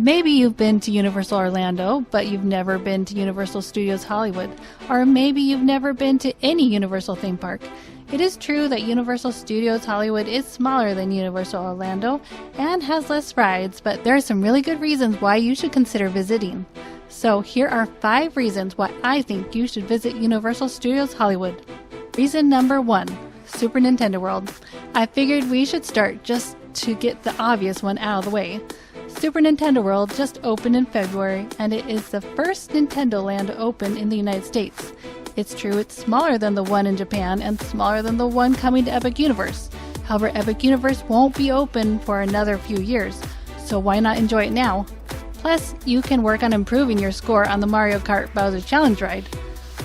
Maybe you've been to Universal Orlando, but you've never been to Universal Studios Hollywood. Or maybe you've never been to any Universal theme park. It is true that Universal Studios Hollywood is smaller than Universal Orlando and has less rides, but there are some really good reasons why you should consider visiting. So here are 5 reasons why I think you should visit Universal Studios Hollywood. Reason number 1, Super Nintendo World. I figured we should start just to get the obvious one out of the way. Super Nintendo World just opened in February, and it is the first Nintendo land to open in the United States. It's true it's smaller than the one in Japan and smaller than the one coming to Epic Universe. However, Epic Universe won't be open for another few years, so why not enjoy it now? Plus, you can work on improving your score on the Mario Kart Bowser Challenge ride.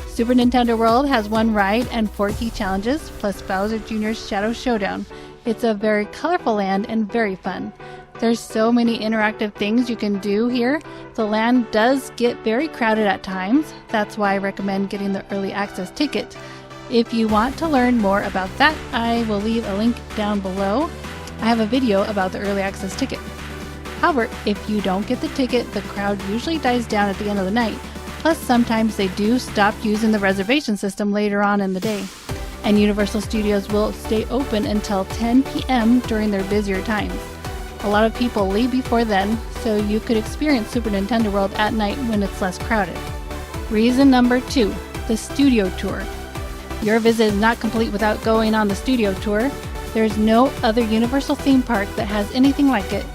Super Nintendo World has 1 ride and 4 key challenges, plus Bowser Jr.'s Shadow Showdown. It's a very colorful land and very fun. There's so many interactive things you can do here. The land does get very crowded at times. That's why I recommend getting the early access ticket. If you want to learn more about that, I will leave a link down below. I have a video about the early access ticket. However, if you don't get the ticket, the crowd usually dies down at the end of the night. Plus, sometimes they do stop using the reservation system later on in the day. And Universal Studios will stay open until 10 p.m. during their busier times. A lot of people leave before then, so you could experience Super Nintendo World at night when it's less crowded. Reason number 2, the Studio Tour. Your visit is not complete without going on the Studio Tour. There's no other Universal theme park that has anything like it.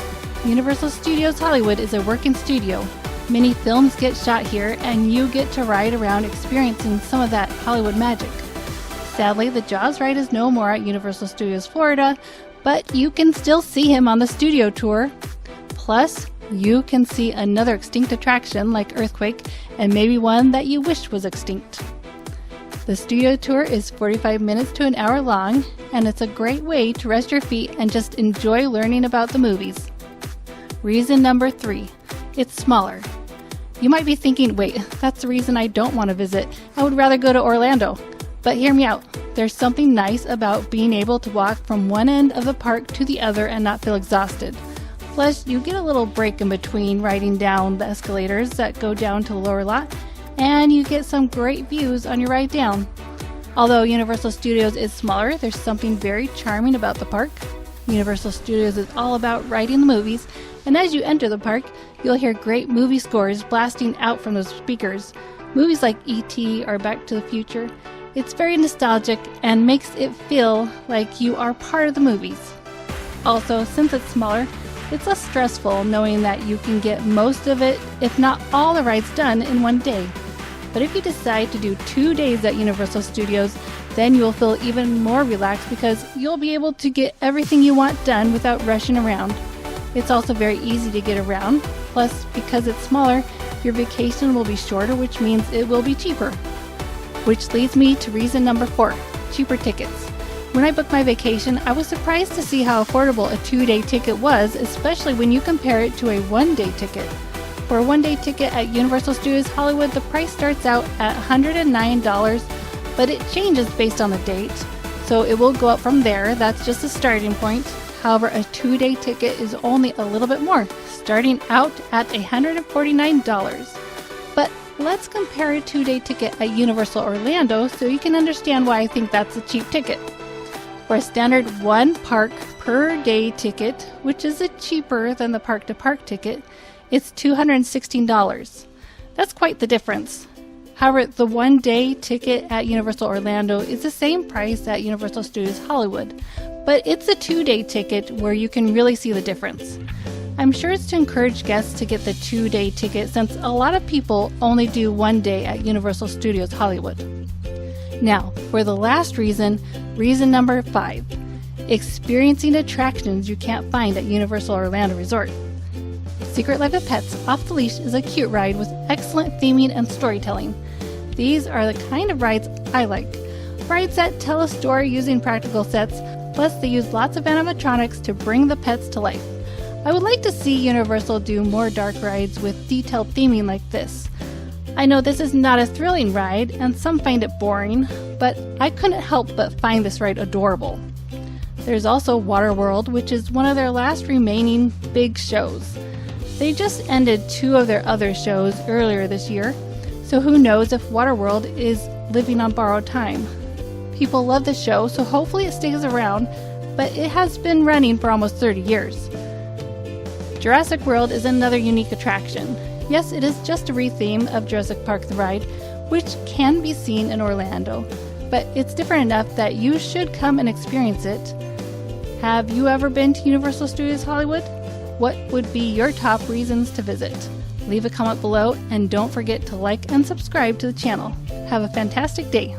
Universal Studios Hollywood is a working studio. Many films get shot here, and you get to ride around experiencing some of that Hollywood magic. Sadly, the Jaws ride is no more at Universal Studios Florida, but you can still see him on the Studio Tour. Plus, you can see another extinct attraction like Earthquake, and maybe one that you wish was extinct. The Studio Tour is 45 minutes to an hour long, and it's a great way to rest your feet and just enjoy learning about the movies. Reason number 3, it's smaller. You might be thinking, wait, that's the reason I don't want to visit. I would rather go to Orlando. But hear me out. There's something nice about being able to walk from one end of the park to the other and not feel exhausted. Plus, you get a little break in between riding down the escalators that go down to the lower lot, and you get some great views on your ride down. Although Universal Studios is smaller, there's something very charming about the park. Universal Studios is all about riding the movies, and as you enter the park, you'll hear great movie scores blasting out from those speakers. Movies like E.T. or Back to the Future. It's very nostalgic and makes it feel like you are part of the movies. Also, since it's smaller, it's less stressful knowing that you can get most of it, if not all the rides done in one day. But if you decide to do 2 days at Universal Studios, then you will feel even more relaxed because you'll be able to get everything you want done without rushing around. It's also very easy to get around. Plus, because it's smaller, your vacation will be shorter, which means it will be cheaper. Which leads me to reason number 4, cheaper tickets. When I booked my vacation, I was surprised to see how affordable a 2-day ticket was, especially when you compare it to a 1-day ticket. For a 1-day ticket at Universal Studios Hollywood, the price starts out at $109, but it changes based on the date, so it will go up from there. That's just a starting point. However, a 2-day ticket is only a little bit more, starting out at $149. But let's compare a 2-day ticket at Universal Orlando so you can understand why I think that's a cheap ticket. For a standard 1 park per day ticket, which is cheaper than the park to park ticket, it's $216. That's quite the difference. However, the 1-day ticket at Universal Orlando is the same price at Universal Studios Hollywood, but it's a 2-day ticket where you can really see the difference. I'm sure it's to encourage guests to get the 2-day ticket since a lot of people only do 1 day at Universal Studios Hollywood. Now, for the last reason, reason number 5, experiencing attractions you can't find at Universal Orlando Resort. Secret Life of Pets Off the Leash is a cute ride with excellent theming and storytelling. These are the kind of rides I like. Rides that tell a story using practical sets, plus they use lots of animatronics to bring the pets to life. I would like to see Universal do more dark rides with detailed theming like this. I know this is not a thrilling ride, and some find it boring, but I couldn't help but find this ride adorable. There's also Waterworld, which is one of their last remaining big shows. They just ended 2 of their other shows earlier this year, so who knows if Waterworld is living on borrowed time. People love the show, so hopefully it stays around, but it has been running for almost 30 years. Jurassic World is another unique attraction. Yes, it is just a retheme of Jurassic Park the Ride, which can be seen in Orlando, but it's different enough that you should come and experience it. Have you ever been to Universal Studios Hollywood? What would be your top reasons to visit? Leave a comment below and don't forget to like and subscribe to the channel. Have a fantastic day.